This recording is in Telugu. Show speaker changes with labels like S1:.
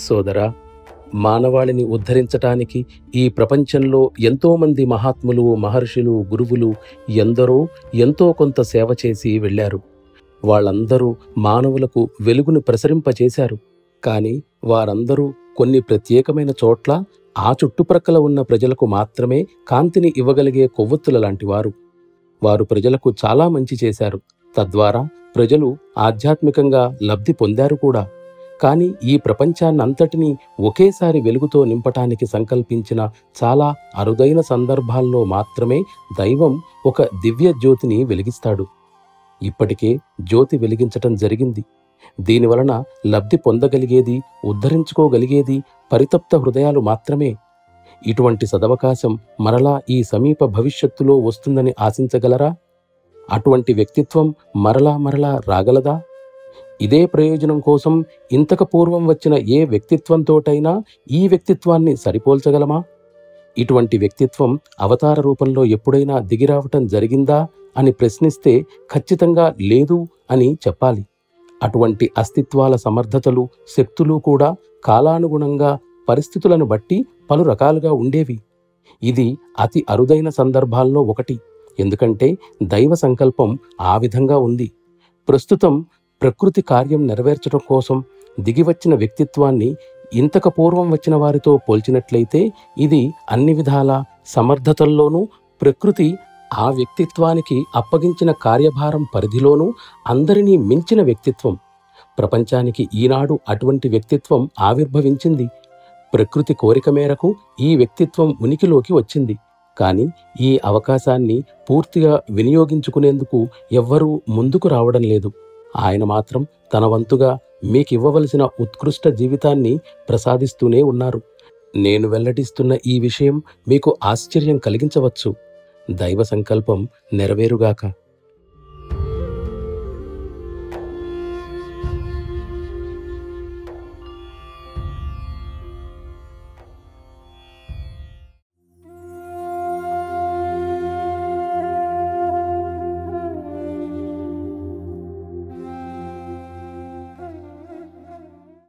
S1: సోదరా, మానవాళిని ఉద్ధరించటానికి ఈ ప్రపంచంలో ఎంతోమంది మహాత్ములు, మహర్షులు, గురువులు ఎందరో ఎంతో కొంత సేవ చేసి వెళ్ళారు. వాళ్ళందరూ మానవులకు వెలుగును ప్రసరింపచేశారు. కానీ వారందరూ కొన్ని ప్రత్యేకమైన చోట్ల ఆ చుట్టుప్రక్కల ఉన్న ప్రజలకు మాత్రమే కాంతిని ఇవ్వగలిగే కొవ్వొత్తుల లాంటివారు. వారు ప్రజలకు చాలా మంచి చేశారు. తద్వారా ప్రజలు ఆధ్యాత్మికంగా లబ్ధి పొందారు కూడా. కానీ ఈ ప్రపంచాన్నంతటినీ ఒకేసారి వెలుగుతో నింపటానికి సంకల్పించిన చాలా అరుదైన సందర్భాల్లో మాత్రమే దైవం ఒక దివ్య జ్యోతిని వెలిగిస్తాడు. ఇప్పటికే జ్యోతి వెలిగించటం జరిగింది. దీనివలన లబ్ధి పొందగలిగేది, ఉద్ధరించుకోగలిగేది పరితప్త హృదయాలు మాత్రమే. ఇటువంటి సదవకాశం మరలా ఈ సమీప భవిష్యత్తులో వస్తుందని ఆశించగలరా? అటువంటి వ్యక్తిత్వం మరలా మరలా రాగలదా? ఇదే ప్రయోజనం కోసం ఇంతకు పూర్వం వచ్చిన ఏ వ్యక్తిత్వంతోటైనా ఈ వ్యక్తిత్వాన్ని సరిపోల్చగలమా? ఇటువంటి వ్యక్తిత్వం అవతార రూపంలో ఎప్పుడైనా దిగిరావటం జరిగిందా అని ప్రశ్నిస్తే ఖచ్చితంగా లేదు అని చెప్పాలి. అటువంటి అస్తిత్వాల సమర్థతలు, శక్తులు కూడా కాలానుగుణంగా పరిస్థితులను బట్టి పలు రకాలుగా ఉండేవి. ఇది అతి అరుదైన సందర్భాల్లో ఒకటి. ఎందుకంటే దైవ సంకల్పం ఆ విధంగా ఉంది. ప్రస్తుతం ప్రకృతి కార్యం నెరవేర్చడం కోసం దిగివచ్చిన వ్యక్తిత్వాన్ని ఇంతకు పూర్వం వచ్చిన వారితో పోల్చినట్లయితే ఇది అన్ని విధాల సమర్థతల్లోనూ ప్రకృతి ఆ వ్యక్తిత్వానికి అప్పగించిన కార్యభారం పరిధిలోనూ అందరినీ మించిన వ్యక్తిత్వం. ప్రపంచానికి ఈనాడు అటువంటి వ్యక్తిత్వం ఆవిర్భవించింది. ప్రకృతి కోరిక మేరకు ఈ వ్యక్తిత్వం ఉనికిలోకి వచ్చింది. కానీ ఈ అవకాశాన్ని పూర్తిగా వినియోగించుకునేందుకు ఎవ్వరూ ముందుకు రావడం లేదు. ఆయన మాత్రం తన వంతుగా మీకివ్వవలసిన ఉత్కృష్ట జీవితాన్ని ప్రసాదిస్తూనే ఉన్నారు. నేను వెల్లడిస్తున్న ఈ విషయం మీకు ఆశ్చర్యం కలిగించవచ్చు. దైవ సంకల్పం నెరవేరుగాక.